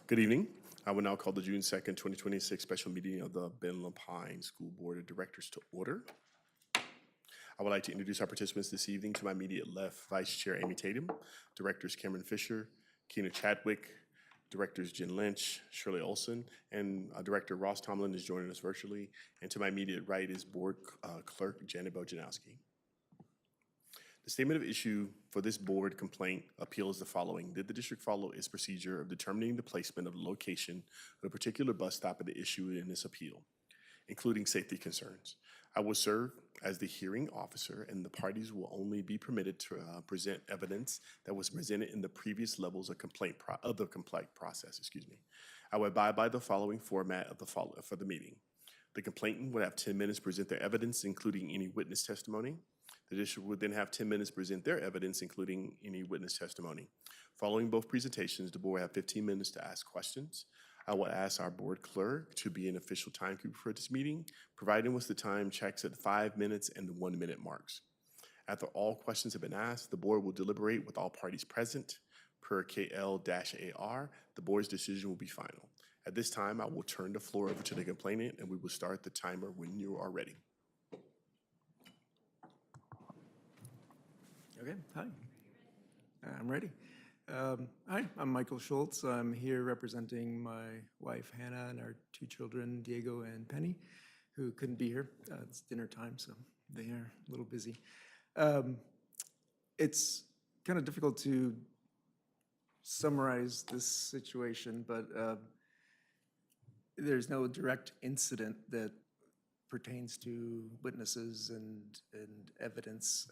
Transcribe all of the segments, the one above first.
Good evening. I will now call the June 2nd, 2026 special meeting of the Ben Lapine School Board of Directors to order. I would like to introduce our participants this evening. To my immediate left, Vice Chair Amy Tatum, Directors Cameron Fisher, Keena Chadwick, Directors Jen Lynch, Shirley Olson, and Director Ross Tomlin is joining us virtually. And to my immediate right is Board Clerk Janet Bojanowski. The statement of issue for this board complaint appeal is the following. Did the district follow its procedure of determining the placement of the location of a particular bus stop at the issue in this appeal, including safety concerns? I will serve as the hearing officer, and the parties will only be permitted to present evidence that was presented in the previous levels of the complaint process. I will abide by the following format of for the meeting. The complainant would have 10 minutes to present their evidence, including any witness testimony. The district would then have 10 minutes to present their evidence, including any witness testimony. Following both presentations, the board will have 15 minutes to ask questions. I will ask our board clerk to be an official timekeeper for this meeting, providing us the time checks at 5 minutes and the 1 minute marks. After all questions have been asked, the board will deliberate with all parties present. Per KL-AR, the board's decision will be final. At this time, I will turn the floor over to the complainant, and we will start the timer when you are ready. Okay, hi. I'm ready. Hi, I'm Michael Schultz. I'm here representing my wife, Hannah, and our two children, Diego and Penny, who couldn't be here. It's dinner time, so they are a little busy. It's kind of difficult to summarize this situation, but there's no direct incident that pertains to witnesses and evidence.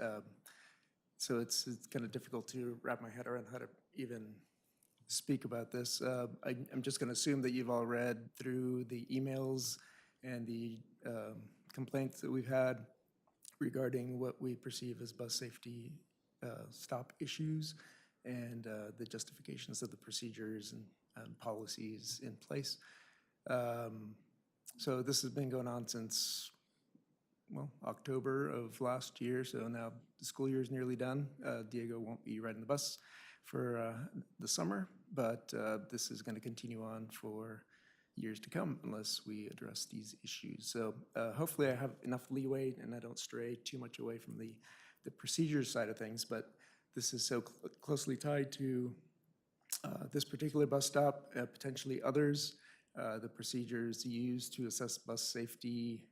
So it's kind of difficult to wrap my head around how to even speak about this. I'm just going to assume that you've all read through the emails and the complaints that we've had regarding what we perceive as bus safety stop issues and the justifications of the procedures and policies in place. So this has been going on since October of last year, so now the school year is nearly done. Diego won't be riding the bus for the summer, but this is going to continue on for years to come unless we address these issues. So hopefully I have enough leeway and I don't stray too much away from the procedures side of things, but this is so closely tied to this particular bus stop, potentially others. The procedures used to assess bus safety,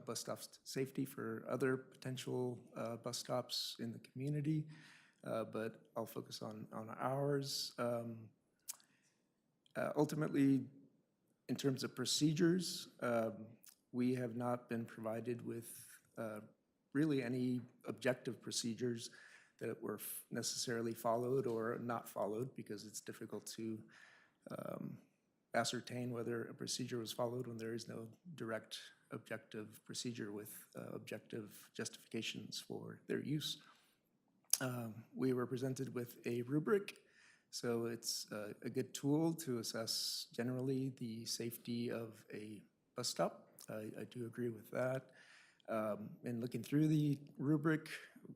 bus stop safety for other potential bus stops in the community, but I'll focus on ours. Ultimately, in terms of procedures, we have not been provided with really any objective procedures that were necessarily followed or not followed, because it's difficult to ascertain whether a procedure was followed when there is no direct objective procedure with objective justifications for their use. We were presented with a rubric, so it's a good tool to assess generally the safety of a bus stop. I do agree with that. In looking through the rubric,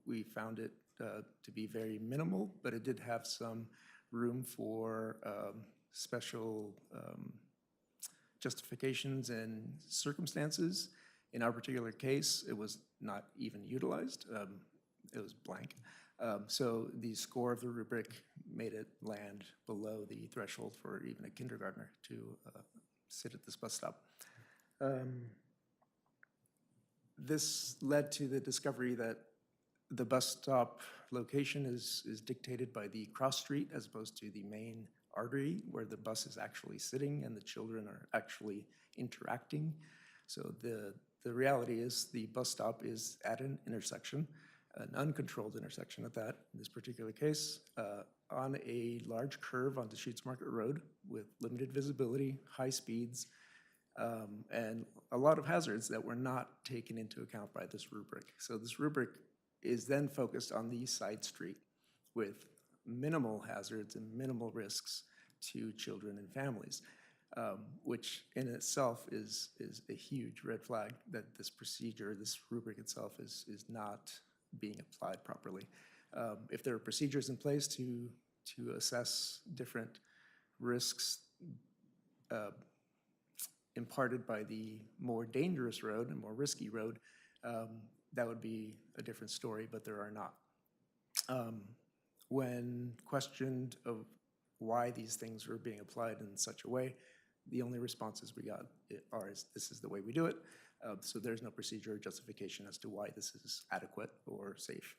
we found it to be very minimal, but it did have some room for special justifications and circumstances. In our particular case, it was not even utilized. It was blank. So the score of the rubric made it land below the threshold for even a kindergartner to sit at this bus stop. This led to the discovery that the bus stop location is dictated by the cross street as opposed to the main artery where the bus is actually sitting and the children are actually interacting. So the reality is the bus stop is at an intersection, an uncontrolled intersection at that, in this particular case, on a large curve onto Sheets Market Road with limited visibility, high speeds, and a lot of hazards that were not taken into account by this rubric. So this rubric is then focused on the side street with minimal hazards and minimal risks to children and families, which in itself is a huge red flag that this procedure, this rubric itself is not being applied properly. If there are procedures in place to assess different risks imparted by the more dangerous road and more risky road, that would be a different story, but there are not. When questioned of why these things were being applied in such a way, the only responses we got are, this is the way we do it. So there's no procedure or justification as to why this is adequate or safe.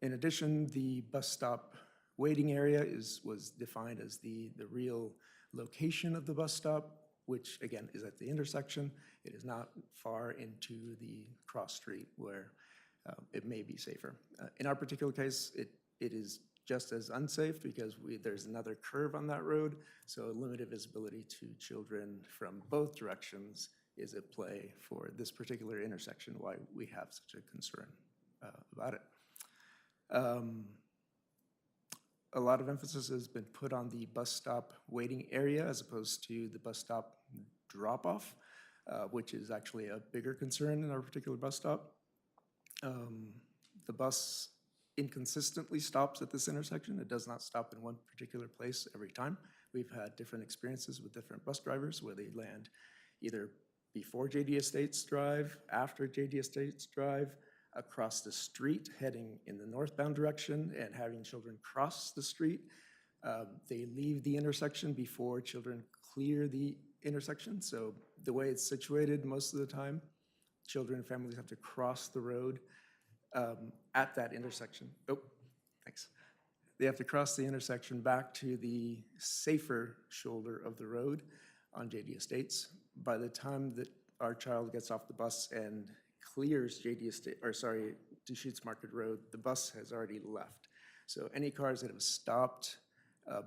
In addition, the bus stop waiting area was defined as the real location of the bus stop, which again is at the intersection. It is not far into the cross street where it may be safer. In our particular case, it is just as unsafe because there's another curve on that road, so limited visibility to children from both directions is at play for this particular intersection, why we have such a concern about it. A lot of emphasis has been put on the bus stop waiting area as opposed to the bus stop drop-off, which is actually a bigger concern in our particular bus stop. The bus inconsistently stops at this intersection. It does not stop in one particular place every time. We've had different experiences with different bus drivers where they land either before JD Estates Drive, after JD Estates Drive, across the street heading in the northbound direction and having children cross the street. They leave the intersection before children clear the intersection. So the way it's situated most of the time, children and families have to cross the road at that intersection. Oh, thanks. They have to cross the intersection back to the safer shoulder of the road on JD Estates. By the time that our child gets off the bus and clears Deschutes Market Road, the bus has already left. So any cars that have stopped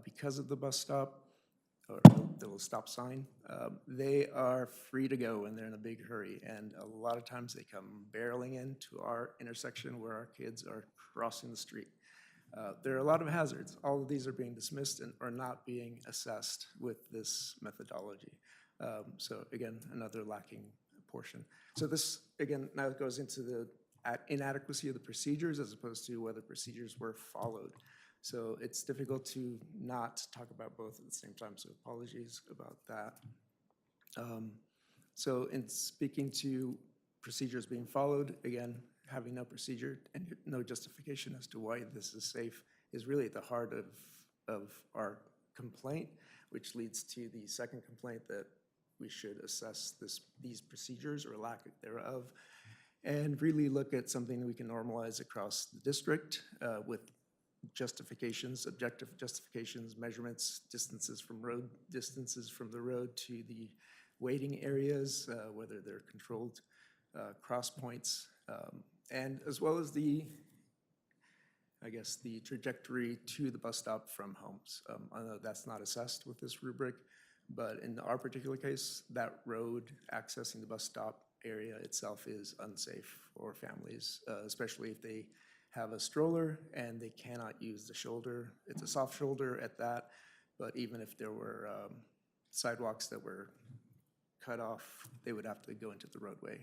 because of the bus stop or the little stop sign, they are free to go and they're in a big hurry. And a lot of times they come barreling into our intersection where our kids are crossing the street. There are a lot of hazards. All of these are being dismissed and are not being assessed with this methodology. So again, another lacking portion. So this, again, now goes into the inadequacy of the procedures as opposed to whether procedures were followed. So it's difficult to not talk about both at the same time, so apologies about that. So in speaking to procedures being followed, again, having no procedure and no justification as to why this is safe is really at the heart of our complaint, which leads to the second complaint that we should assess these procedures or lack thereof and really look at something that we can normalize across the district with justifications, objective justifications, measurements, distances from the road to the waiting areas, whether they're controlled cross points, and as well as the trajectory to the bus stop from homes. I know that's not assessed with this rubric, but in our particular case, that road accessing the bus stop area itself is unsafe for families, especially if they have a stroller and they cannot use the shoulder. It's a soft shoulder at that, but even if there were sidewalks that were cut off, they would have to go into the roadway.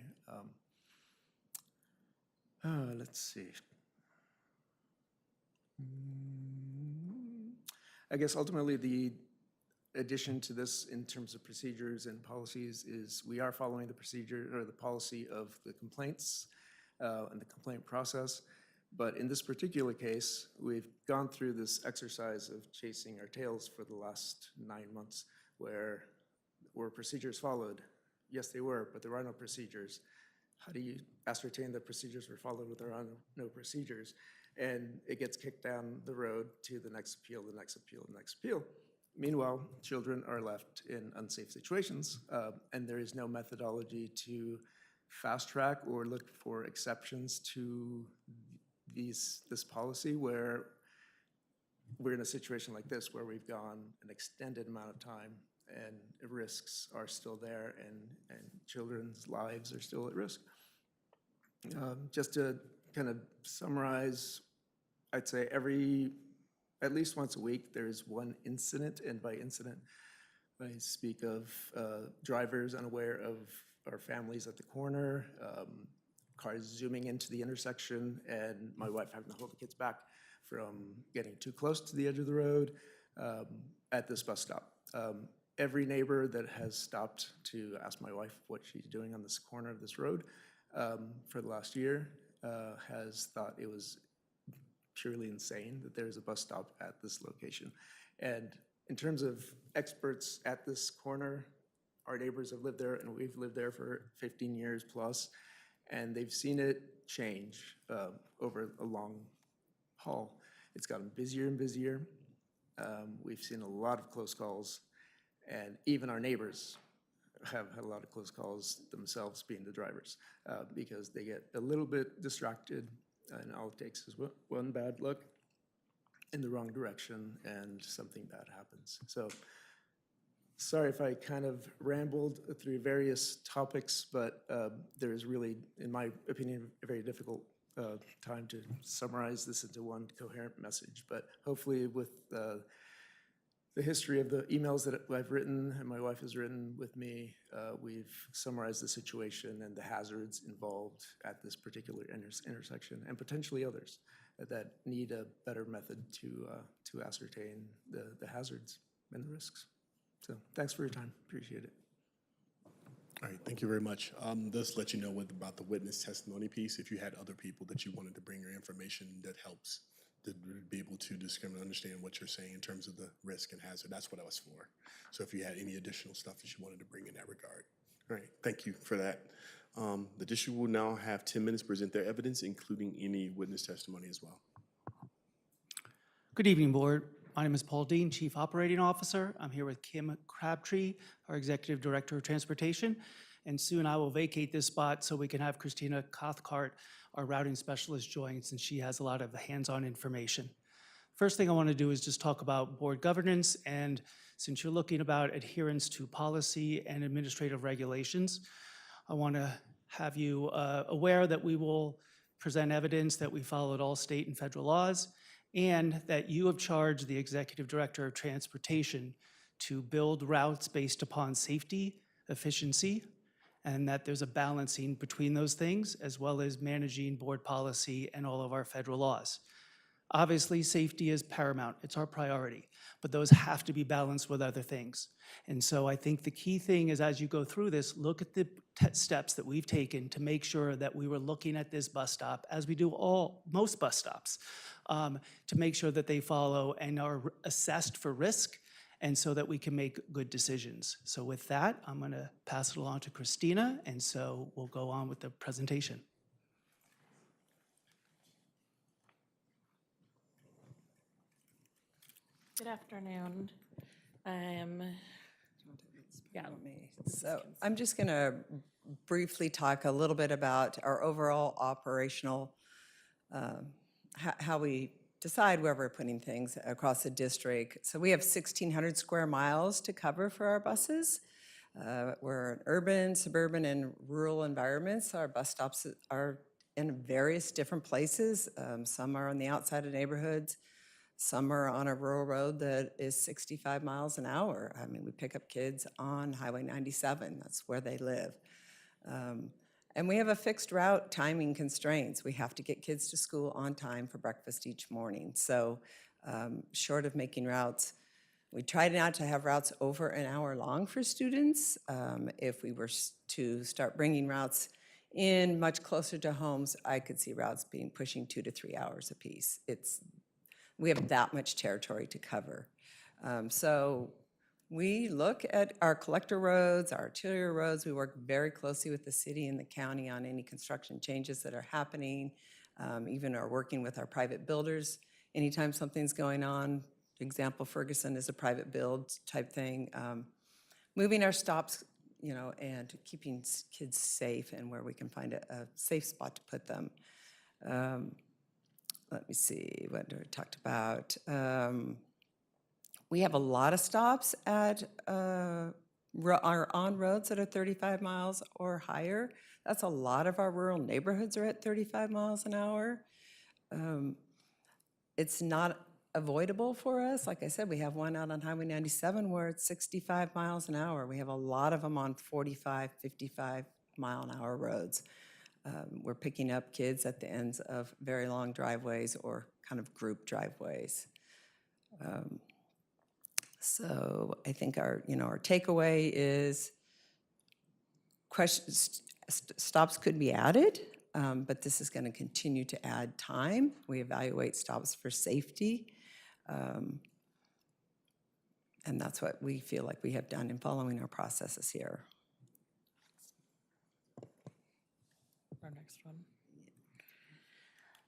Let's see. I guess ultimately the addition to this in terms of procedures and policies is we are following the procedure or the policy of the complaints and the complaint process. But in this particular case, we've gone through this exercise of chasing our tails for the last 9 months where were procedures followed? Yes, they were, but there are no procedures. How do you ascertain that procedures were followed when there are no procedures? And it gets kicked down the road to the next appeal, the next appeal, the next appeal. Meanwhile, children are left in unsafe situations, and there is no methodology to fast track or look for exceptions to this policy where we're in a situation like this where we've gone an extended amount of time and risks are still there and children's lives are still at risk. Just to kind of summarize, I'd say at least once a week, there's one incident, and by incident, I speak of drivers unaware of our families at the corner, cars zooming into the intersection, and my wife having to hold the kids back from getting too close to the edge of the road at this bus stop. every neighbor that has stopped to ask my wife what she's doing on this corner of this road for the last year has thought it was purely insane that there's a bus stop at this location. And in terms of experts at this corner, our neighbors have lived there and we've lived there for 15 years plus, and they've seen it change over a long haul. It's gotten busier and busier. We've seen a lot of close calls, and even our neighbors have had a lot of close calls themselves, being the drivers, because they get a little bit distracted, and all it takes is one bad look in the wrong direction and something bad happens. So sorry if I kind of rambled through various topics, but there is really, in my opinion, a very difficult time to summarize this into one coherent message. But hopefully with the history of the emails that I've written and my wife has written with me, we've summarized the situation and the hazards involved at this particular intersection, and potentially others that need a better method to ascertain the hazards and the risks. So thanks for your time. Appreciate it. All right, thank you very much. Just let you know about the witness testimony piece. If you had other people that you wanted to bring your information, that helps to be able to discriminate, understand what you're saying in terms of the risk and hazard. That's what I was for. So if you had any additional stuff that you wanted to bring in that regard. All right, thank you for that. The district will now have 10 minutes to present their evidence, including any witness testimony as well. Good evening, Board. My name is Paul Dean, Chief Operating Officer. I'm here with Kim Crabtree, our Executive Director of Transportation, and soon I will vacate this spot so we can have Christina Cathcart, our Routing Specialist, join, since she has a lot of hands-on information. First thing I want to do is just talk about board governance, and since you're looking about adherence to policy and administrative regulations, I want to have you aware that we will present evidence that we followed all state and federal laws, and that you have charged the Executive Director of Transportation to build routes based upon safety, efficiency, and that there's a balancing between those things, as well as managing board policy and all of our federal laws. Obviously, safety is paramount. It's our priority, but those have to be balanced with other things. And so I think the key thing is, as you go through this, look at the steps that we've taken to make sure that we were looking at this bus stop, as we do most bus stops, to make sure that they follow and are assessed for risk, and so that we can make good decisions. So with that, I'm going to pass it along to Christina, and so we'll go on with the presentation. Good afternoon. So I'm just going to briefly talk a little bit about our overall operational, how we decide where we're putting things across the district. So we have 1,600 square miles to cover for our buses. We're in urban, suburban, and rural environments. Our bus stops are in various different places. Some are on the outside of neighborhoods. Some are on a rural road that is 65 miles an hour. I mean, we pick up kids on Highway 97. That's where they live. And we have a fixed route timing constraints. We have to get kids to school on time for breakfast each morning. So short of making routes, we try not to have routes over an hour long for students. If we were to start bringing routes in much closer to homes, I could see routes being pushing 2 to 3 hours apiece. We have that much territory to cover. So we look at our collector roads, our arterial roads. We work very closely with the city and the county on any construction changes that are happening, even are working with our private builders anytime something's going on. Example, Ferguson is a private build type thing. Moving our stops, and keeping kids safe and where we can find a safe spot to put them. Let me see, what I talked about. We have a lot of stops at our on roads that are 35 miles or higher. That's a lot of our rural neighborhoods are at 35 miles an hour. It's not avoidable for us. Like I said, we have one out on Highway 97 where it's 65 miles an hour. We have a lot of them on 45, 55 mile an hour roads. We're picking up kids at the ends of very long driveways or kind of group driveways. So I think our, our takeaway is stops could be added, but this is going to continue to add time. We evaluate stops for safety. And that's what we feel like we have done in following our processes here. Our next one.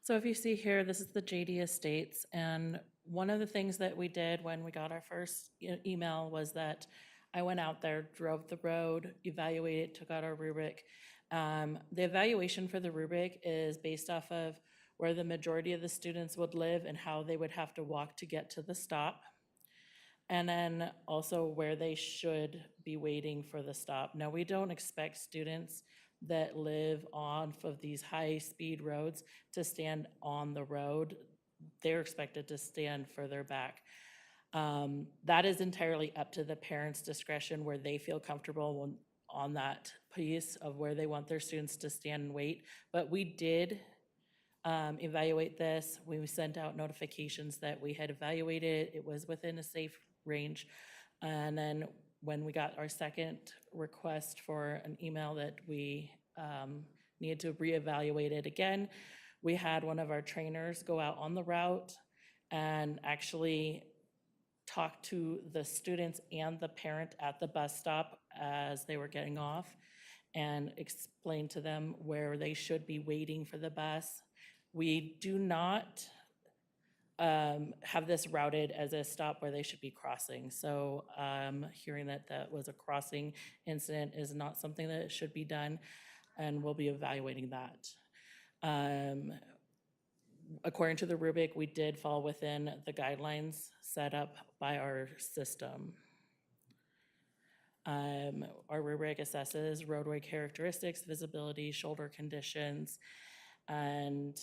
So if you see here, this is the JD Estates, and one of the things that we did when we got our first email was that I went out there, drove the road, evaluated, took out our rubric. The evaluation for the rubric is based off of where the majority of the students would live and how they would have to walk to get to the stop. And then also where they should be waiting for the stop. Now, we don't expect students that live off of these high-speed roads to stand on the road. They're expected to stand further back. That is entirely up to the parents' discretion where they feel comfortable on that piece of where they want their students to stand and wait. But we did evaluate this. We sent out notifications that we had evaluated. It was within a safe range. And then when we got our second request for an email that we needed to reevaluate it again, we had one of our trainers go out on the route and actually talk to the students and the parent at the bus stop as they were getting off and explain to them where they should be waiting for the bus. We do not have this routed as a stop where they should be crossing. So hearing that that was a crossing incident is not something that should be done, and we'll be evaluating that. According to the rubric, we did fall within the guidelines set up by our system. Our rubric assesses roadway characteristics, visibility, shoulder conditions, and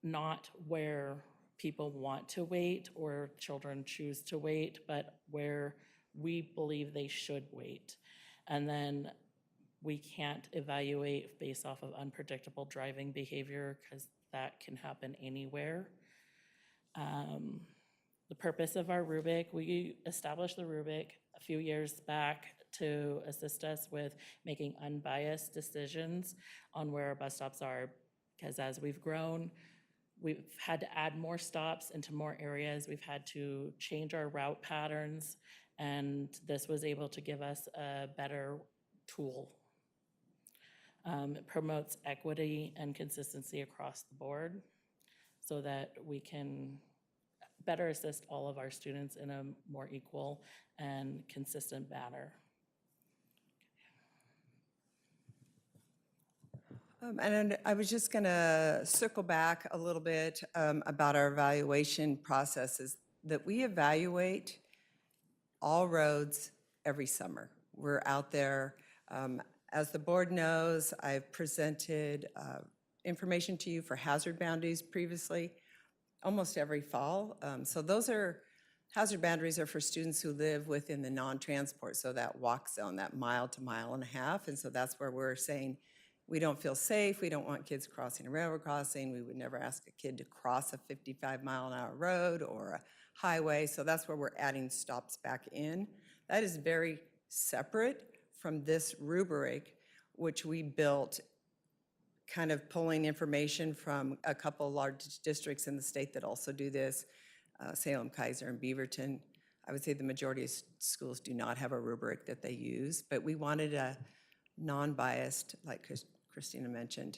not where people want to wait or children choose to wait, but where we believe they should wait. And then we can't evaluate based off of unpredictable driving behavior because that can happen anywhere. The purpose of our rubric, we established the rubric a few years back to assist us with making unbiased decisions on where our bus stops are, because as we've grown, we've had to add more stops into more areas. We've had to change our route patterns, and this was able to give us a better tool. It promotes equity and consistency across the board so that we can better assist all of our students in a more equal and consistent manner. And I was just going to circle back a little bit about our evaluation processes, that we evaluate all roads every summer. We're out there. As the board knows, I've presented information to you for hazard boundaries previously, almost every fall. So those are, hazard boundaries are for students who live within the non-transport, so that walk zone, that mile to mile and a half. And so that's where we're saying, we don't feel safe, we don't want kids crossing a railroad crossing, we would never ask a kid to cross a 55-mile-an-hour road or a highway, so that's where we're adding stops back in. That is very separate from this rubric, which we built kind of pulling information from a couple large districts in the state that also do this, Salem, Kaiser, and Beaverton. I would say the majority of schools do not have a rubric that they use, but we wanted a non-biased, like Christina mentioned,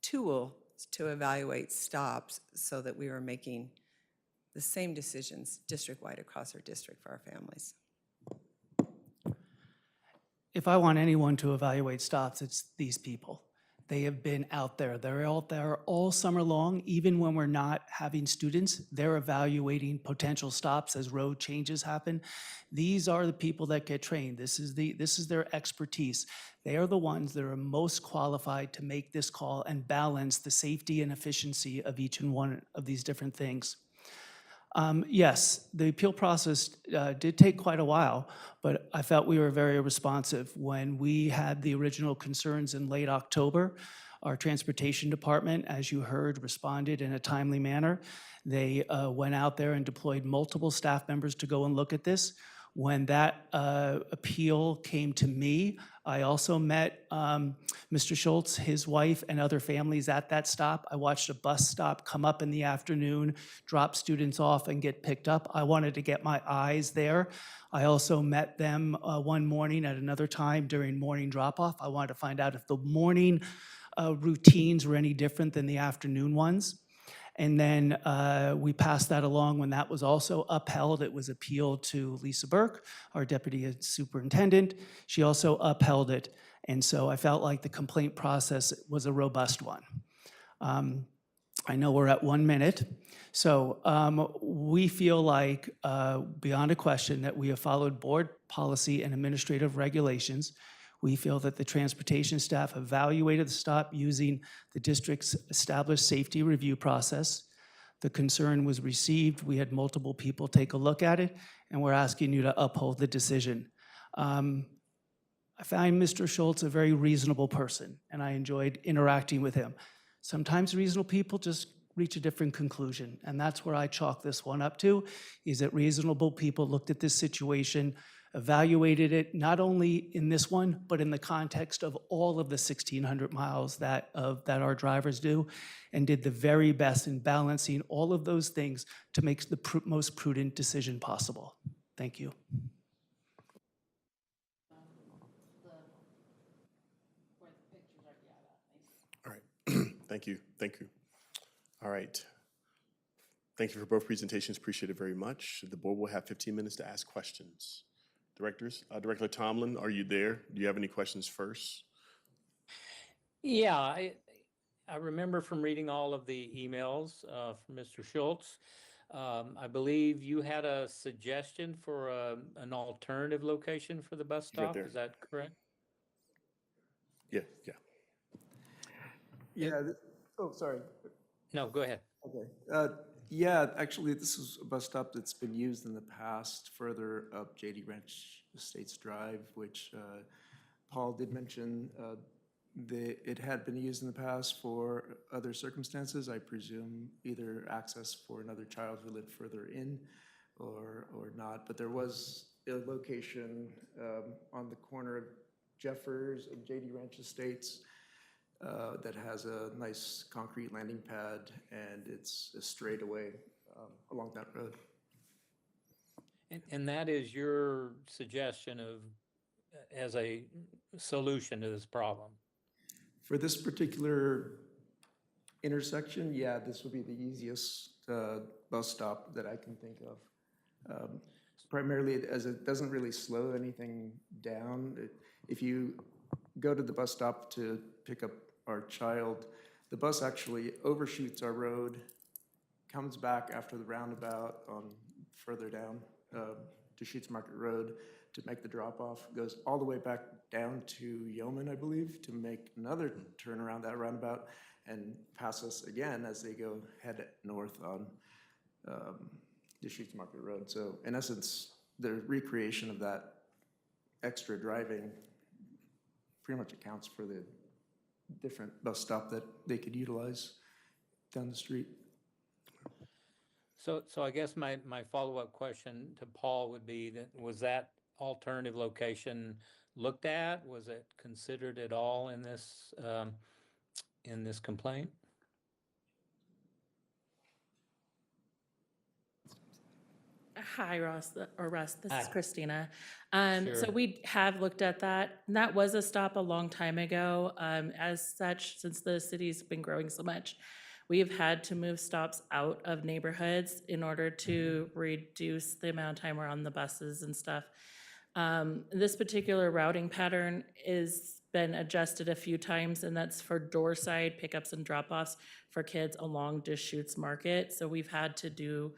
tool to evaluate stops so that we were making the same decisions district-wide across our district for our families. If I want anyone to evaluate stops, it's these people. They have been out there. They're out there all summer long, even when we're not having students. They're evaluating potential stops as road changes happen. These are the people that get trained. This is their expertise. They are the ones that are most qualified to make this call and balance the safety and efficiency of each and one of these different things. Yes, the appeal process did take quite a while, but I felt we were very responsive. When we had the original concerns in late October, Our transportation department, as you heard, responded in a timely manner. They went out there and deployed multiple staff members to go and look at this. When that appeal came to me, I also met Mr. Schultz, his wife, and other families at that stop. I watched a bus stop come up in the afternoon, drop students off, and get picked up. I wanted to get my eyes there. I also met them one morning at another time during morning drop-off. I wanted to find out if the morning routines were any different than the afternoon ones. And then we passed that along. When that was also upheld, it was appealed to Lisa Burke, our deputy superintendent. She also upheld it. And so I felt like the complaint process was a robust one. I know we're at 1 minute. So we feel like, beyond a question, that we have followed board policy and administrative regulations. We feel that the transportation staff evaluated the stop using the district's established safety review process. The concern was received. We had multiple people take a look at it, and we're asking you to uphold the decision. I find Mr. Schultz a very reasonable person, and I enjoyed interacting with him. Sometimes reasonable people just reach a different conclusion, and that's where I chalk this one up to, is that reasonable people looked at this situation, evaluated it not only in this one, but in the context of all of the 1,600 miles that our drivers do, and did the very best in balancing all of those things to make the most prudent decision possible. Thank you. All right. Thank you. Thank you. All right. Thank you for both presentations. Appreciate it very much. The board will have 15 minutes to ask questions. Directors, Director Tomlin, are you there? Do you have any questions first? Yeah, I remember from reading all of the emails from Mr. Schultz. I believe you had a suggestion for an alternative location for the bus Right stop. there. Is that correct? Yeah, yeah. Yeah, oh, sorry. No, go ahead. Okay. Yeah, actually, this is a bus stop that's been used in the past further up JD Ranch Estates Drive, which Paul did mention. It had been used in the past for other circumstances, I presume either access for another child who lived further in or not. But there was a location on the corner of Jeffers and JD Ranch Estates that has a nice concrete landing pad, and it's a straightaway along that road. And that is your suggestion of as a solution to this problem? For this particular intersection, yeah, this would be the easiest bus stop that I can think of. Primarily, as it doesn't really slow anything down. If you go to the bus stop to pick up our child, the bus actually overshoots our road, comes back after the roundabout on further down to Sheets Market Road to make the drop-off, goes all the way back down to Yeoman, I believe, to make another turn around that roundabout and pass us again as they head north on the Sheets Market Road. So in essence, the recreation of that extra driving pretty much accounts for the different bus stop that they could utilize down the street. So I guess my follow-up question to Paul would be that, was that alternative location looked at? Was it considered at all in this complaint? Hi, Russ, this Hi. is Christina. So Sure. we have looked at that, and that was a stop a long time ago. As such, since the city's been growing so much, we have had to move stops out of neighborhoods in order to reduce the amount of time we're on the buses and stuff. This particular routing pattern is been adjusted a few times, and that's for door side pickups and drop-offs for kids along Deschutes Market. So we've had to do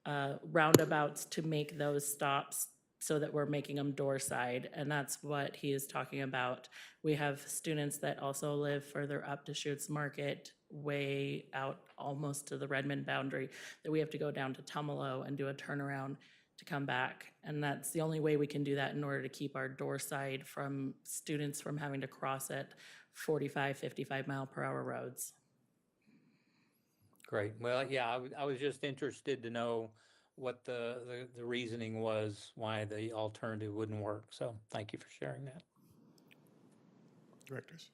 roundabouts to make those stops so that we're making them door side, and that's what he is talking about. We have students that also live further up Deschutes Market, way out almost to the Redmond boundary, that we have to go down to Tumalo and do a turnaround to come back. And that's the only way we can do that in order to keep our door side from students from having to cross it 45, 55 mile per hour roads. Great. Well, yeah, I was just interested to know what the reasoning was, why the alternative wouldn't work. So thank you for sharing that. Directors?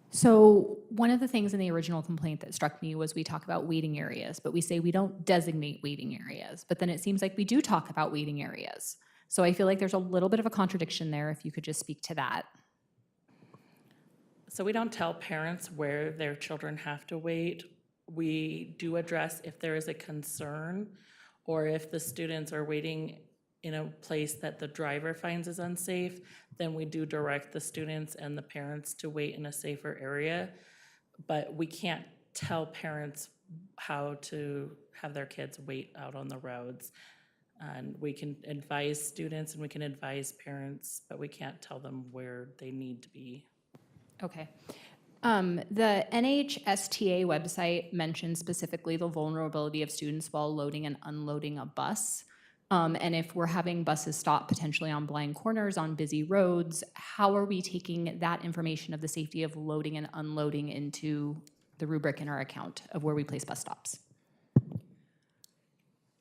So one of the things in the original complaint that struck me was we talk about waiting areas, but we say we don't designate waiting areas. But then it seems like we do talk about waiting areas. So I feel like there's a little bit of a contradiction there, if you could just speak to that. So we don't tell parents where their children have to wait. We do address if there is a concern or if the students are waiting in a place that the driver finds is unsafe, then we do direct the students and the parents to wait in a safer area. But we can't tell parents how to have their kids wait out on the roads. And we can advise students and we can advise parents, but we can't tell them where they need to be. Okay. The NHSTA website mentions specifically the vulnerability of students while loading and unloading a bus. And if we're having buses stop potentially on blind corners on busy roads, how are we taking that information of the safety of loading and unloading into the rubric in our account of where we place bus stops?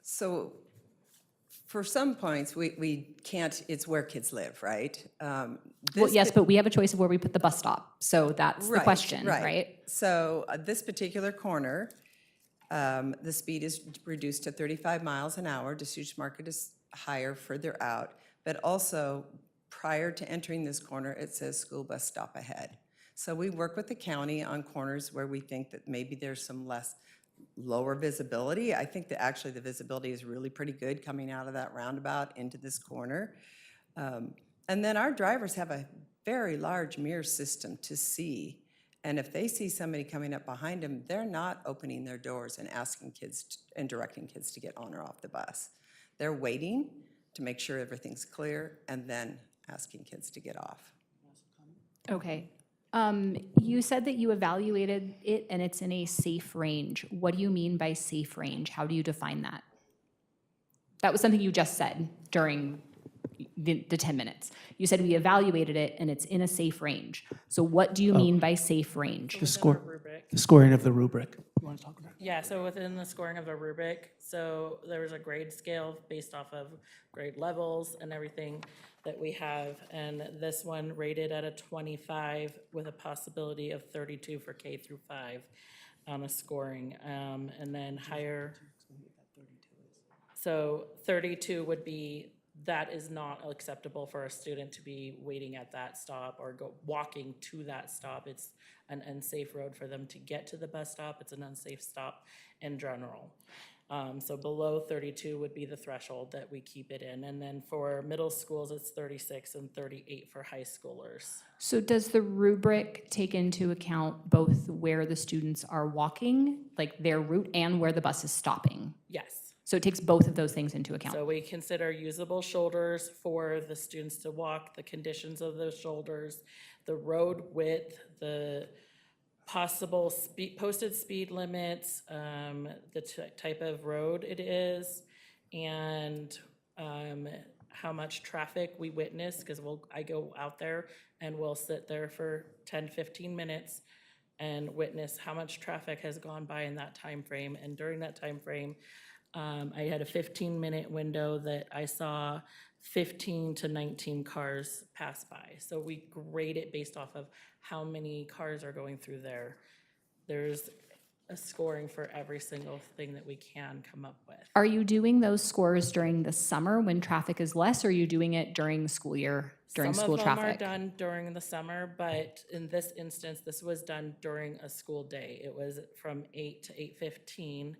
So for some points, we can't, it's where kids live, right? Well, This yes, pa- but we have a choice of where we put the bus stop. So that's the Right, question, right? So this particular corner, the speed is reduced to 35 miles an hour. Deschutes Market is higher further out. But also, prior to entering this corner, it says school bus stop ahead. So we work with the county on corners where we think that maybe there's some lower visibility. I think that actually the visibility is really pretty good coming out of that roundabout into this corner. And then our drivers have a very large mirror system to see. And if they see somebody coming up behind them, they're not opening their doors and asking kids and directing kids to get on or off the bus. They're waiting to make sure everything's clear and then asking kids to get off. Okay. You said that you evaluated it and it's in a safe range. What do you mean by safe range? How do you define that? That was something you just said during the 10 minutes. You said we evaluated it and it's in a safe range. So what do you mean by safe range? The score, Rubric. the scoring of the rubric. You want to talk about it? Yeah, so within the scoring of the rubric, so there was a grade scale based off of grade levels and everything that we have. And this one rated at a 25 with a possibility of 32 for K through 5 on a scoring. And then higher. So 32 would be, that is not acceptable for a student to be waiting at that stop or walking to that stop. It's an unsafe road for them to get to the bus stop. It's an unsafe stop in general. So below 32 would be the threshold that we keep it in. And then for middle schools, it's 36 and 38 for high schoolers. So does the rubric take into account both where the students are walking, like their route, and where the bus is stopping? Yes. So it takes both of those things into account? So we consider usable shoulders for the students to walk, the conditions of those shoulders, the road width, the possible posted speed limits, the type of road it is, and how much traffic we witness, because I go out there and we'll sit there for 10, 15 minutes and witness how much traffic has gone by in that time frame. And during that time frame, I had a 15-minute window that I saw 15 to 19 cars pass by. So we grade it based off of how many cars are going through there. There's a scoring for every single thing that we can come up with. Are you doing those scores during the summer when traffic is less, or are you doing it during the school year, during school Some of them are traffic? done during the summer, but in this instance, this was done during a school day. It was from 8 to 8:15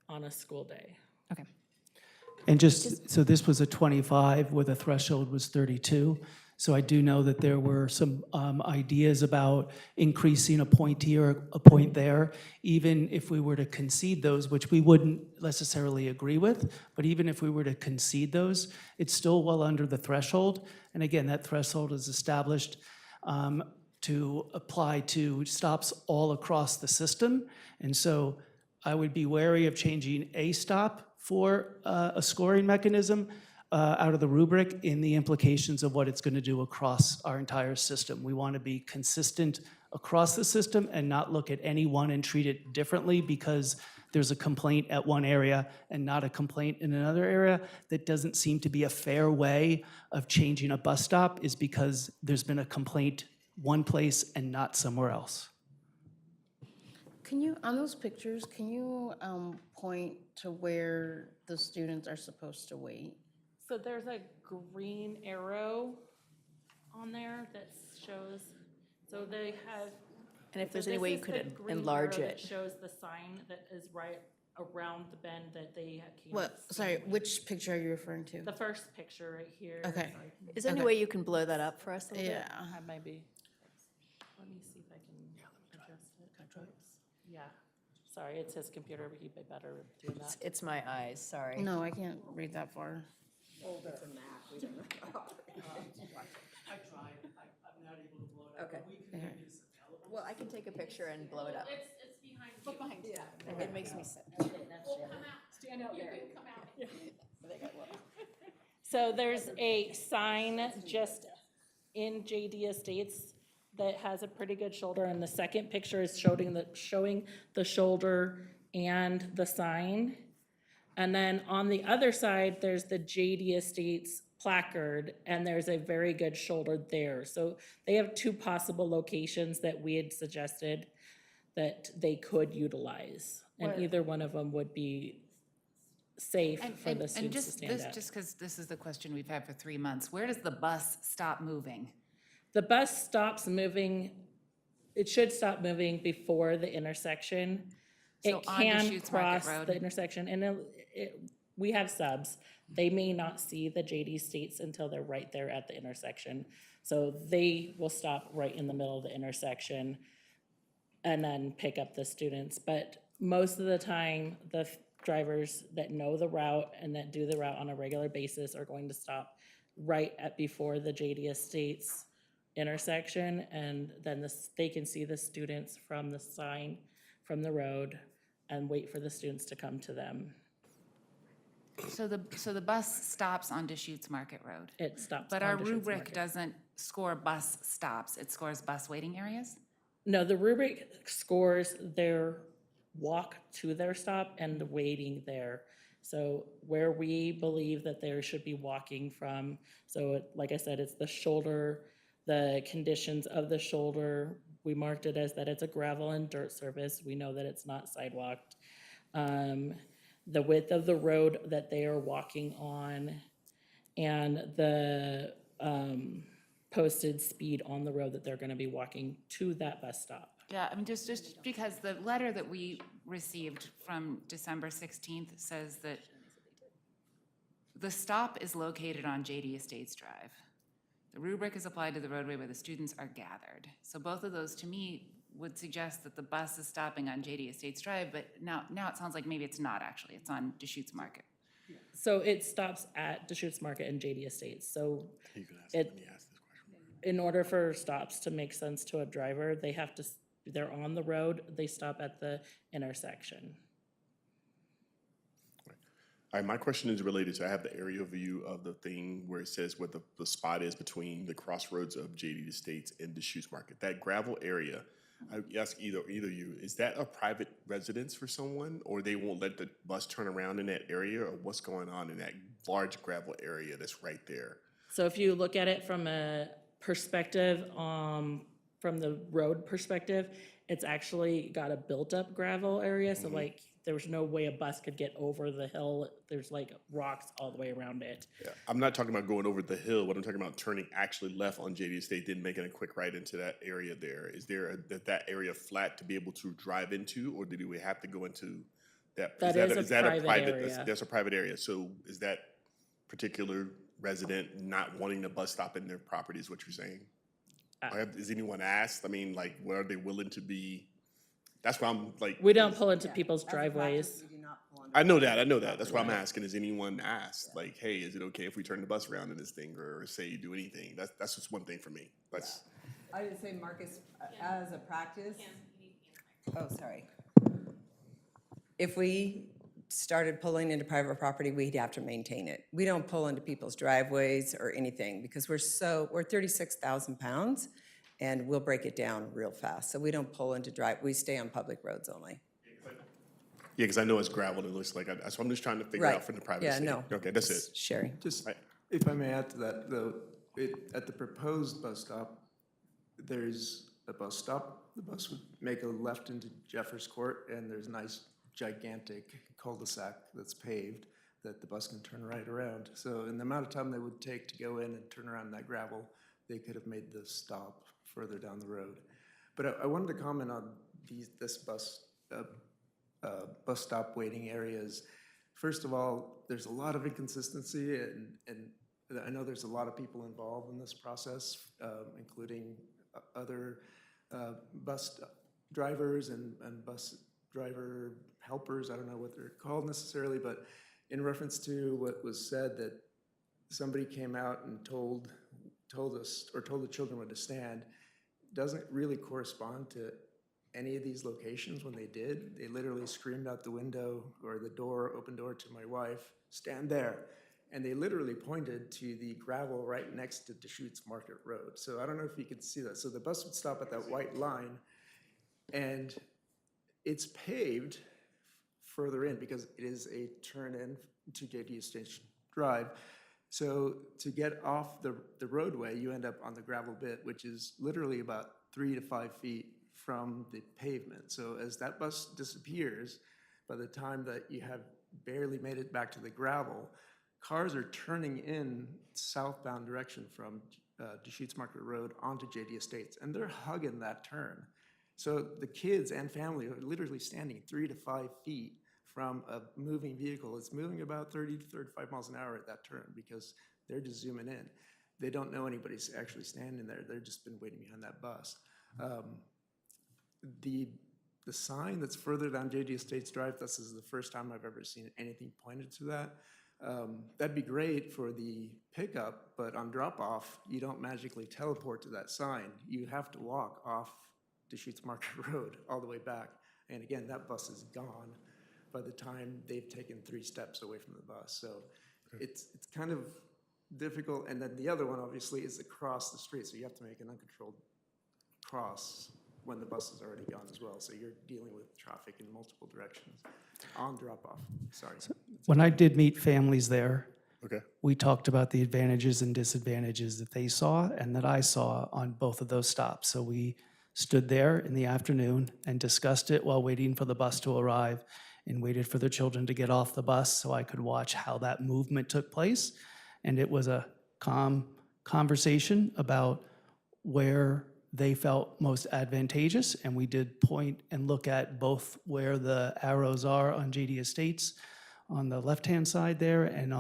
on a school day. Okay. And just, so this was a 25 where the threshold was 32. So I do know that there were some ideas about increasing a point here, a point there, even if we were to concede those, which we wouldn't necessarily agree with, but even if we were to concede those, it's still well under the threshold. And again, that threshold is established to apply to stops all across the system. And so I would be wary of changing a stop for a scoring mechanism out of the rubric in the implications of what it's going to do across our entire system. We want to be consistent across the system and not look at any one and treat it differently because there's a complaint at one area and not a complaint in another area. That doesn't seem to be a fair way of changing a bus stop, is because there's been a complaint one place and not somewhere else. Can you, on those pictures, can you point to where the students are supposed to wait? So there's a green arrow on there that shows, so they have. And if so there's any this way you is the could green enlarge arrow that it. shows the sign that is right around the bend that they came. What, sorry, which picture are you referring to? The first picture right here. Okay. Sorry, Is there any Okay. way you can blow that up for us a little bit? Yeah. I might be. Let me see if I can adjust it. Yeah, sorry, it's his computer, but he'd be better at doing that. It's my eyes, sorry. No, I can't read that far. I tried, I'm not able to blow it up. Okay. We can make this available. Well, I can take a picture and blow it up. It's behind you. Look behind you. It makes me sick. Stand out there. So there's a sign just in JD Estates that has a pretty good shoulder, and the second picture is showing the shoulder and the sign. And then on the other side, there's the JD Estates placard, and there's a very good shoulder there. So they have two possible locations that we had suggested that they could utilize. And either one of them would be safe for the students to stand at. Just because this is the question we've had for 3 months, where does the bus stop moving? The bus stops moving, it should stop moving before the intersection. So It on can Deschutes Market cross Road? the intersection, and we have subs. They may not see the JD States until they're right there at the intersection. So they will stop right in the middle of the intersection and then pick up the students. But most of the time, the drivers that know the route and that do the route on a regular basis are going to stop right at before the JD Estates intersection, and then they can see the students from the sign, from the road, and wait for the students to come to them. So the bus stops on Deschutes Market Road. It stops. But on our Deschutes rubric Market. doesn't score bus stops, it scores bus waiting areas? No, the rubric scores their walk to their stop and the waiting there. So where we believe that they should be walking from, so like I said, it's the shoulder, the conditions of the shoulder. We marked it as that it's a gravel and dirt surface. We know that it's not sidewalked. The width of the road that they are walking on, and the posted speed on the road that they're gonna be walking to that bus stop. Yeah, I mean, just because the letter that we received from December 16th says that the stop is located on JD Estates Drive. The rubric is applied to the roadway where the students are gathered. So both of those, to me, would suggest that the bus is stopping on JD Estates Drive, but now it sounds like maybe it's not actually, it's on Deschutes Market. So it stops at Deschutes Market and JD Estates. So You can ask, It- let me ask this question. in order for stops to make sense to a driver, they have to, they're on the road, they stop at the intersection. All right, my question is related to, I have the aerial view of the thing where it says what the spot is between the crossroads of JD Estates and Deschutes Market. That gravel area, I ask either you, is that a private residence for someone? Or they won't let the bus turn around in that area? Or what's going on in that large gravel area that's right there? So if you look at it from a perspective, from the road perspective, it's actually got a built-up gravel area, so like, there was no way a bus could get over the hill. There's like rocks all the way around it. Yeah, I'm not talking about going over the hill, but I'm talking about turning actually left on JD Estate, then making a quick right into that area there. Is there that area flat to be able to drive into, or do we have to go into that? That is a private area. That's a private area. So is that particular resident not wanting the bus stop in their property is what you're saying? Is anyone asked? I mean, like, what are they willing to be? That's why I'm like. We don't pull into people's driveways. We do not pull under. I know that. That's why I'm asking. Is anyone asked, like, hey, is it okay if we turn the bus around in this thing, or say you do anything? That's just one thing for me. That's I would say, Marcus, as a practice. Oh, sorry. If we started pulling into private property, we'd have to maintain it. We don't pull into people's driveways or anything because we're 36,000 pounds and we'll break it down real fast. So we don't pull into we stay on public roads only. Yeah, because I know it's gravel and it looks like, so I'm just trying to figure Right. out from the private Yeah, estate. no. Okay, that's it. Sherry. Just, Right. if I may add to that, though, at the proposed bus stop, there's a bus stop. The bus would make a left into Jeffers Court, and there's a nice gigantic cul-de-sac that's paved that the bus can turn right around. So in the amount of time they would take to go in and turn around that gravel, they could have made the stop further down the road. But I wanted to comment on this bus stop waiting areas. First of all, there's a lot of inconsistency, and I know there's a lot of people involved in this process, including other bus drivers and bus driver helpers. I don't know what they're called necessarily, but in reference to what was said, that somebody came out and told us, or told the children when to stand, doesn't really correspond to any of these locations. When they did, they literally screamed out the window or the door, open door, to my wife, "Stand there." And they literally pointed to the gravel right next to Deschutes Market Road. So I don't know if you can see that. So the bus would stop at that white line, and it's paved further in because it is a turn in to JD Station Drive. So to get off the roadway, you end up on the gravel bit, which is literally about 3 to 5 feet from the pavement. So as that bus disappears, by the time that you have barely made it back to the gravel, cars are turning in southbound direction from Deschutes Market Road onto JD Estates, and they're hugging that turn. So the kids and family are literally standing 3 to 5 feet from a moving vehicle. It's moving about 30 to 35 miles an hour at that turn because they're just zooming in. They don't know anybody's actually standing there. They've just been waiting behind that bus. The sign that's further down JD Estates Drive, this is the first time I've ever seen anything pointed to that. That'd be great for the pickup, but on drop-off, you don't magically teleport to that sign. You have to walk off Deschutes Market Road all the way back. And again, that bus is gone by the time they've taken 3 steps away from the bus. So it's kind of difficult. And then the other one, obviously, is across the street. So you have to make an uncontrolled cross when the bus is already gone as well. So you're dealing with traffic in multiple directions on drop-off. Sorry. When I did meet families there, Okay. we talked about the advantages and disadvantages that they saw and that I saw on both of those stops. So we stood there in the afternoon and discussed it while waiting for the bus to arrive and waited for the children to get off the bus so I could watch how that movement took place. And it was a calm conversation about where they felt most advantageous. And we did point and look at both where the arrows are on JD Estates on the left-hand side there and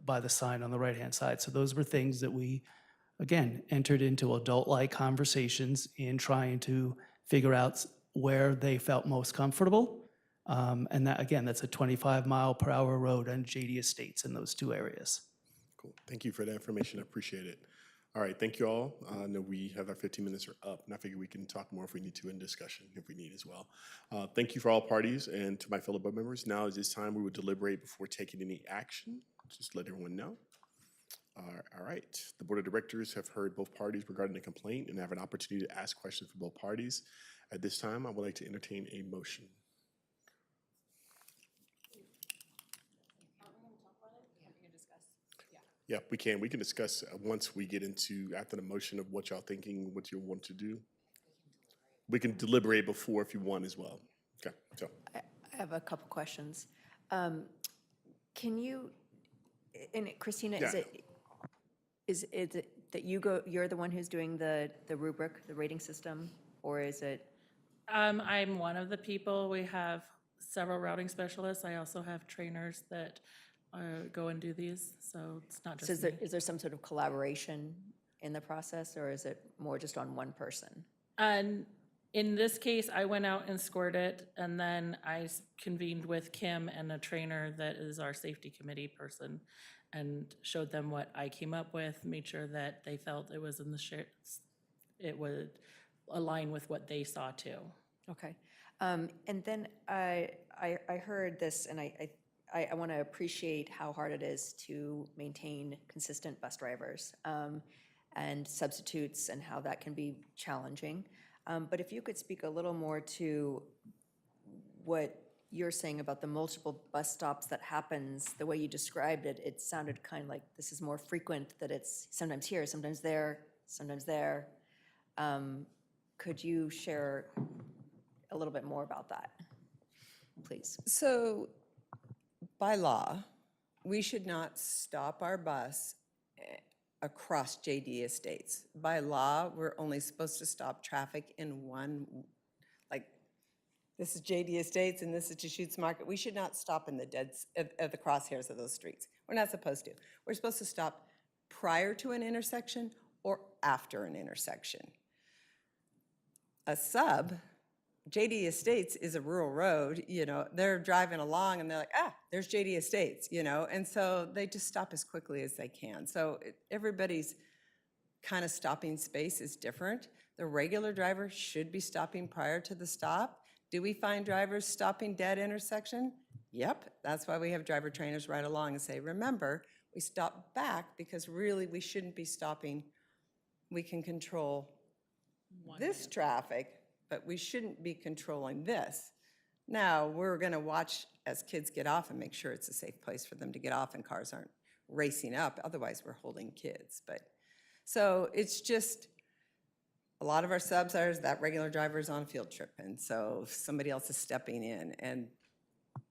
by the sign on the right-hand side. So those were things that we, again, entered into adult-like conversations in trying to figure out where they felt most comfortable. And that, again, that's a 25-mile-per-hour road on JD Estates in those 2 areas. Cool. Thank you for that information. I appreciate it. All right, thank you all. I know we have our 15 minutes are up, and I figure we can talk more if we need to in discussion, if we need as well. Thank you for all parties, and to my fellow board members. Now is this time we would deliberate before taking any action. Just let everyone know. All right, the Board of Directors have heard both parties regarding the complaint and have an opportunity to ask questions for both parties. At this time, I would like to entertain a motion. Yeah, we can. We can discuss once we get into, after the motion of what y'all thinking, what you want to do. We can deliberate before if you want as well. Okay, so. I have a couple questions. Can you, and Christina, Yeah. is it that you're the one who's doing the rubric, the rating system, or is it? I'm one of the people. We have several routing specialists. I also have trainers that go and do these, so it's not So just me. is there some sort of collaboration in the process, or is it more just on one person? And in this case, I went out and scored it, and then I convened with Kim and a trainer that is our safety committee person and showed them what I came up with, made sure that they felt it was in the it would align with what they saw too. Okay. And then I heard this, and I I want to appreciate how hard it is to maintain consistent bus drivers and substitutes and how that can be challenging. But if you could speak a little more to what you're saying about the multiple bus stops that happens, the way you described it, it sounded kind of like this is more frequent, that it's sometimes here, sometimes there, sometimes there. Could you share a little bit more about that, please? So by law, we should not stop our bus across JD Estates. By law, we're only supposed to stop traffic in one, like, this is JD Estates and this is Deschutes Market. We should not stop in the at the crosshairs of those streets. We're not supposed to. We're supposed to stop prior to an intersection or after an intersection. A sub, JD Estates is a rural road, you know, they're driving along and they're like, ah, there's JD Estates, you know, and so they just stop as quickly as they can. So everybody's kind of stopping space is different. The regular driver should be stopping prior to the stop. Do we find drivers stopping dead intersection? Yep, that's why we have driver trainers right along and say, remember, we stop back because really we shouldn't be stopping. We can control this traffic, but we shouldn't be controlling this. Now, we're gonna watch as kids get off and make sure it's a safe place for them to get off and cars aren't racing up, otherwise we're holding kids. But so it's just, a lot of our subs are that regular driver's on a field trip, and so somebody else is stepping in. And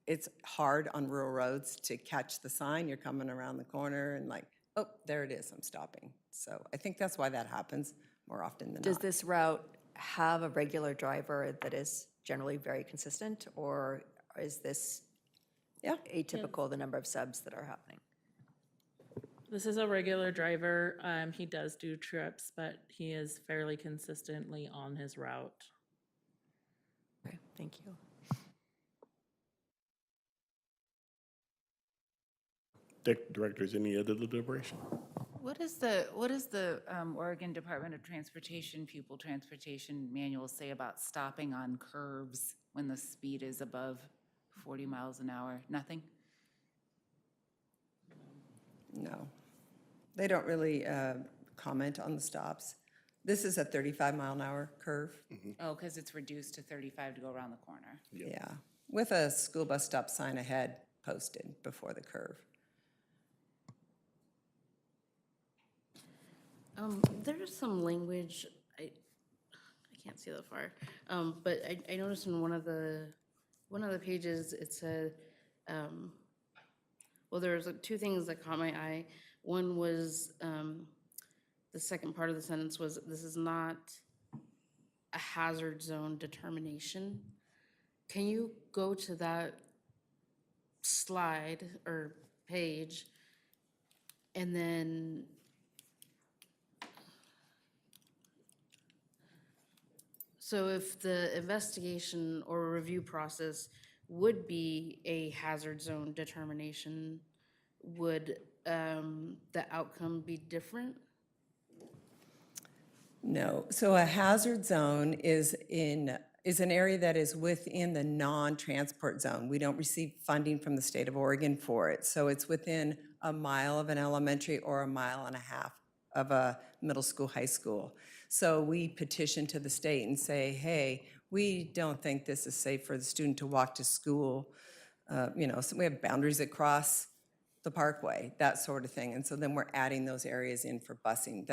it's hard on rural roads to catch the sign. You're coming around the corner and like, oh, there it is, I'm stopping. So I think that's why that happens more often than Does not. this route have a regular driver that is generally very consistent, or is this Yeah. atypical, the number of subs that are happening? This is a regular driver. He does do trips, but he is fairly consistently on his route. Okay, thank you. Directors, any other deliberation? What is the Oregon Department of Transportation pupil transportation manual say about stopping on curves when the speed is above 40 miles an hour? Nothing? No. They don't really comment on the stops. This is a 35-mile-an-hour curve. Oh, because it's reduced to 35 to go around the corner. Yeah, with a school bus stop sign ahead posted before the curve. There's some language, I can't see that far, but I noticed in one of the pages, it said, well, there's like two things that caught my eye. One was, the second part of the sentence was, this is not a hazard zone determination. Can you go to that slide or page and then so if the investigation or review process would be a hazard zone determination, would the outcome be different? No, so a hazard zone is an area that is within the non-transport zone. We don't receive funding from the state of Oregon for it. So it's within a mile of an elementary or a mile and a half of a middle school, high school. So we petition to the state and say, hey, we don't think this is safe for the student to walk to school. You know, so we have boundaries that cross the parkway, that sort of thing. And so then we're adding those areas in for busing.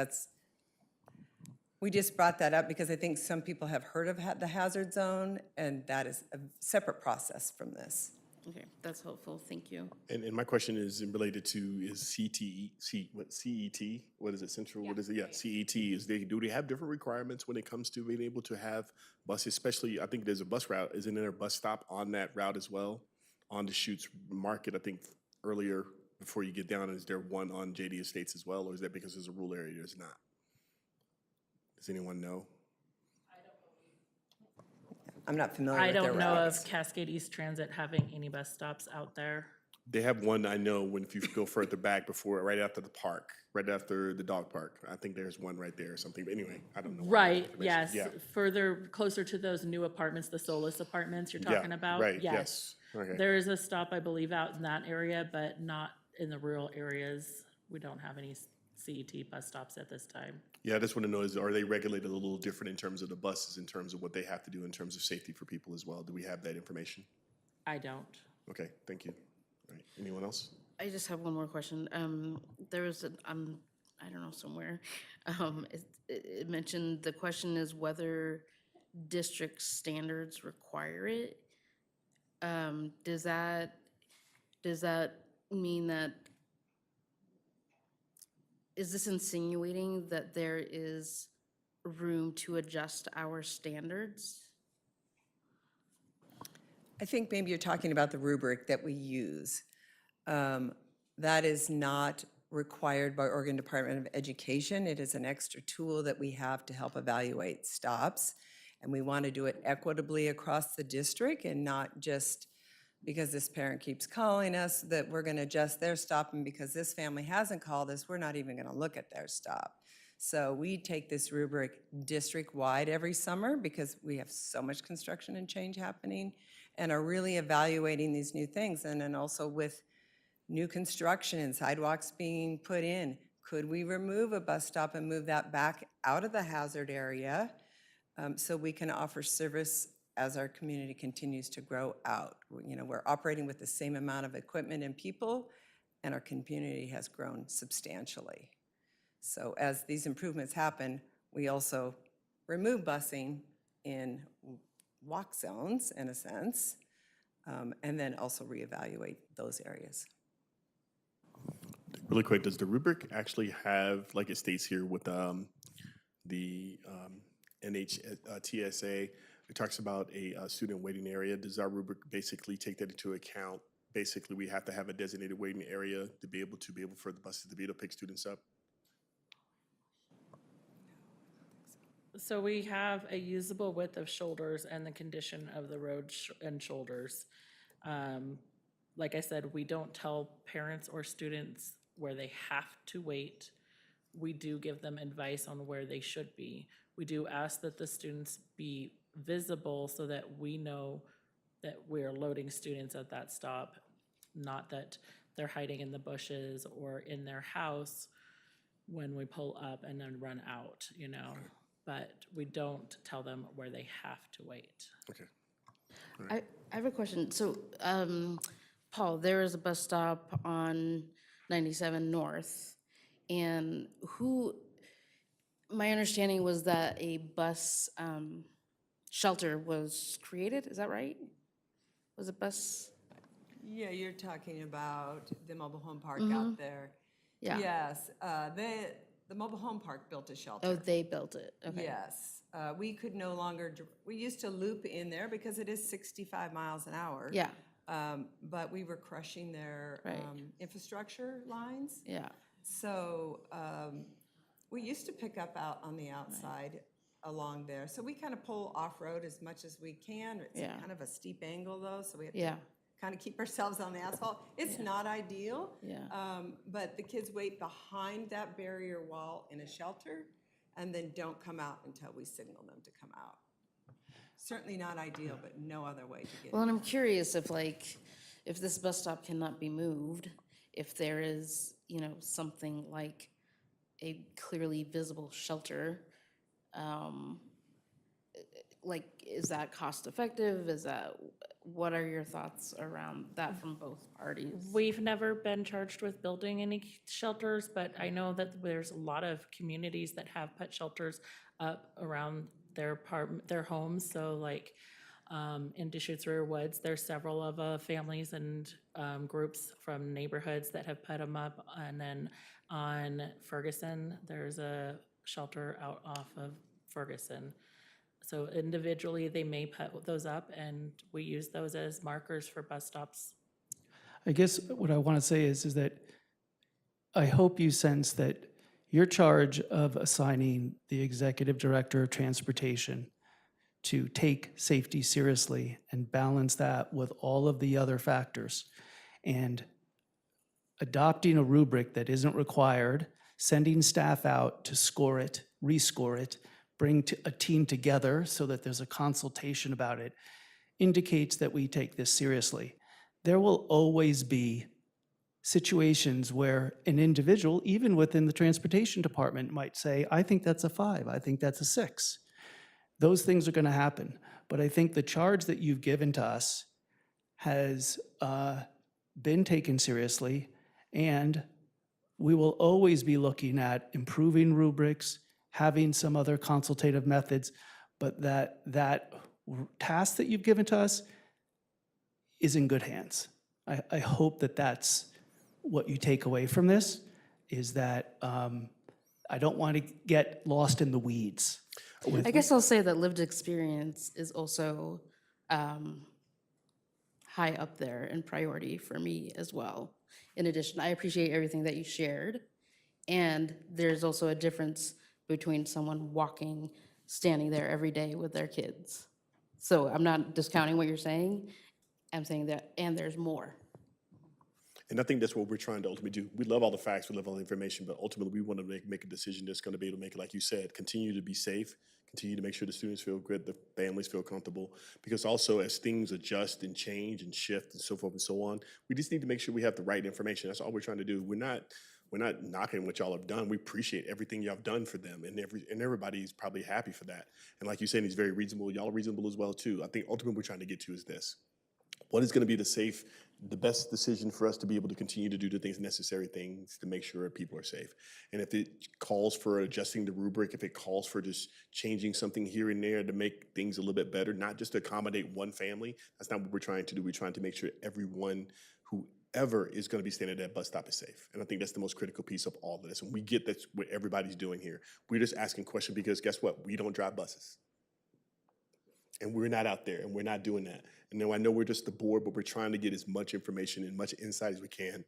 We just brought that up because I think some people have heard of the hazard zone, and that is a separate process from this. Okay, that's helpful, thank you. And my question is related to, is CET, what is it, Central, what is it? Yeah, CET, do they have different requirements when it comes to being able to have buses, especially, I think there's a bus route, isn't there a bus stop on that route as well? On Deschutes Market, I think earlier, before you get down, is there one on JD Estates as well, or is that because it's a rural area, there's not? Does anyone know? I'm not familiar I with their don't know routes. of Cascade East Transit having any bus stops out there. They have one, I know, when if you go further back before, right after the park, right after the dog park. I think there's one right there or something, but anyway, I don't know. Right, Information. yes. Yeah. Further, closer to those new apartments, the Solis apartments you're Yeah, talking about? right, yes. Okay. There is a stop, I believe, out in that area, but not in the rural areas. We don't have any CET bus stops at this time. Yeah, I just want to know, are they regulated a little different in terms of the buses, in terms of what they have to do in terms of safety for people as well? Do we have that information? I don't. Okay, thank you. All right, anyone else? I just have one more question. There was I don't know, somewhere, it mentioned, the question is whether district standards require it. Does that mean that, is this insinuating that there is room to adjust our standards? I think maybe you're talking about the rubric that we use. That is not required by Oregon Department of Education. It is an extra tool that we have to help evaluate stops. And we want to do it equitably across the district and not just because this parent keeps calling us that we're going to adjust their stop, and because this family hasn't called us, we're not even going to look at their stop. So we take this rubric district-wide every summer because we have so much construction and change happening, and are really evaluating these new things. And then also with new construction and sidewalks being put in, could we remove a bus stop and move that back out of the hazard area so we can offer service as our community continues to grow out? You know, we're operating with the same amount of equipment and people, and our community has grown substantially. So as these improvements happen, we also remove busing in walk zones, in a sense, and then also reevaluate those areas. Really quick, does the rubric actually have, like it states here with the NHTSA, it talks about a student waiting area. Does our rubric basically take that into account? Basically, we have to have a designated waiting area to be able for the buses to be able to pick students up? So we have a usable width of shoulders and the condition of the road and shoulders. Like I said, we don't tell parents or students where they have to wait. We do give them advice on where they should be. We do ask that the students be visible so that we know that we're loading students at that stop, not that they're hiding in the bushes or in their house when we pull up and then run out, you know? But we don't tell them where they have to wait. Okay. I have a question. So, Paul, there is a bus stop on 97 North, and my understanding was that a bus shelter was created, is that right? Was a bus? Yeah, you're talking about the mobile home park out there. Yeah. Yes, the mobile home park built a shelter. Oh, they built it, okay. Yes, we could no longer, we used to loop in there because it is 65 miles an hour. Yeah, But we were crushing their Right. Infrastructure lines. yeah, So we used to pick up out on the outside along there. So we kind of pull off-road as much as we can. It's Yeah. kind of a steep angle though, so we have yeah, to kind of keep ourselves on the asphalt. It's not ideal. yeah. But the kids wait behind that barrier wall in a shelter and then don't come out until we signal them to come out. Certainly not ideal, but no other way to get Well, in. and I'm curious if this bus stop cannot be moved, if there is, something like a clearly visible shelter, like, is that cost effective? What are your thoughts around that from both parties? We've never been charged with building any shelters, but I know that there's a lot of communities that have put shelters up around their homes. So like in Deschutes River Woods, there's several of families and groups from neighborhoods that have put them up. And then on Ferguson, there's a shelter out off of Ferguson. So individually, they may put those up, and we use those as markers for bus stops. I guess what I want to say is that I hope you sense that your charge of assigning the executive director of transportation to take safety seriously and balance that with all of the other factors, and adopting a rubric that isn't required, sending staff out to score it, rescore it, bring a team together so that there's a consultation about it, indicates that we take this seriously. there will always be situations where an individual, even within the transportation department, might say, I think that's a 5, I think that's a 6. Those things are going to happen. But I think the charge that you've given to us has been taken seriously, and we will always be looking at improving rubrics, having some other consultative methods, but that task that you've given to us is in good hands. I hope that that's what you take away from this, is that I don't want to get lost in the weeds. I guess I'll say that lived experience is also high up there in priority for me as well. In addition, I appreciate everything that you shared. And there's also a difference between someone walking, standing there every day with their kids. So I'm not discounting what you're saying. I'm saying that, and there's more. And I think that's what we're trying to ultimately do. We love all the facts, we love all the information, but ultimately we want to make a decision that's going to be able to make it, like you said, continue to be safe, continue to make sure the students feel good, the families feel comfortable. Because also as things adjust and change and shift and so forth and so on, we just need to make sure we have the right information. That's all we're trying to do. We're not knocking what y'all have done. We appreciate everything y'all have done for them, and everybody's probably happy for that. And like you said, he's very reasonable. Y'all are reasonable as well too. I think ultimately what we're trying to get to is this: what is going to be the best decision for us to be able to continue to do the things, necessary things to make sure people are safe. And if it calls for adjusting the rubric, if it calls for just changing something here and there to make things a little bit better, not just to accommodate one family, that's not what we're trying to do. We're trying to make sure everyone whoever is going to be standing at that bus stop is safe. And I think that's the most critical piece of all of this. And we get that's what everybody's doing here. We're just asking questions because guess what? We don't drive buses. And we're not out there, and we're not doing that. And I know we're just the board, but we're trying to get as much information and much insight as we can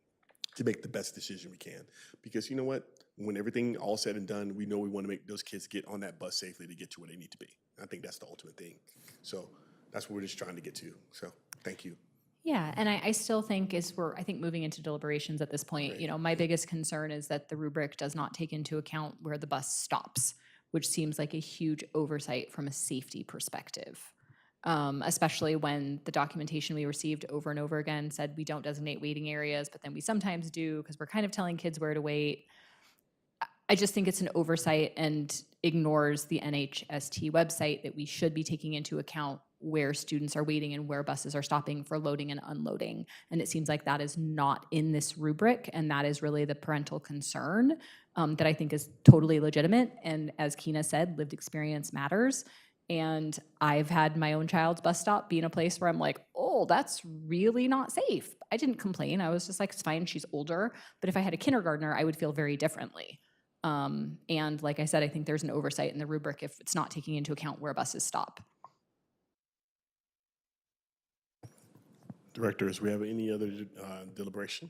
to make the best decision we can. Because you know what? When everything all said and done, we know we want to make those kids get on that bus safely to get to where they need to be. I think that's the ultimate thing. So that's what we're just trying to get to. So thank you. Yeah, and I still think I think moving into deliberations at this point, you know, my biggest concern is that the rubric does not take into account where the bus stops, which seems like a huge oversight from a safety perspective. Especially when the documentation we received over and over again said we don't designate waiting areas, but then we sometimes do because we're kind of telling kids where to wait. I just think it's an oversight and ignores the NHST website that we should be taking into account where students are waiting and where buses are stopping for loading and unloading. And it seems like that is not in this rubric, and that is really the parental concern that I think is totally legitimate. And as Keena said, lived experience matters. And I've had my own child's bus stop be in a place where I'm like, oh, that's really not safe. I didn't complain. I was just like, it's fine, she's older. But if I had a kindergartner, I would feel very differently. And like I said, I think there's an oversight in the rubric if it's not taking into account where buses stop. Directors, we have any other deliberation?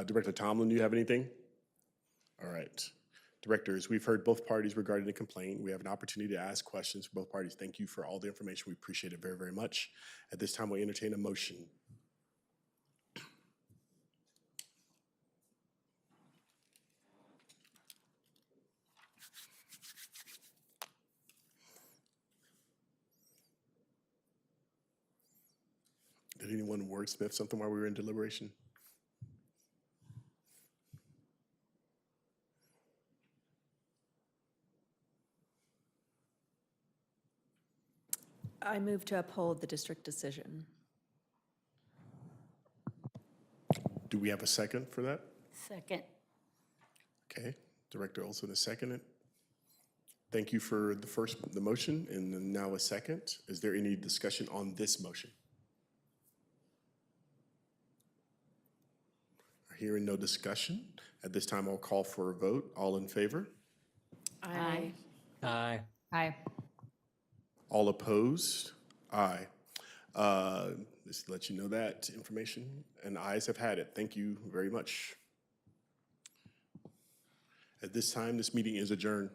Director Tomlin, do you have anything? All right. Directors, we've heard both parties regarding the complaint. We have an opportunity to ask questions for both parties. Thank you for all the information. We appreciate it very, very much. At this time, we'll entertain a motion. Did anyone wordsmith something while we were in deliberation? I move to uphold the district decision. Do we have a second for that? Second. Okay, Director Olson is seconded. Thank you for the motion, and now a second. Is there any discussion on this motion? Hearing no discussion, at this time I'll call for a vote. All in favor? Aye. Aye. Aye. All opposed? Aye. Just to let you know that information, and ayes have had it. Thank you very much. At this time, this meeting is adjourned.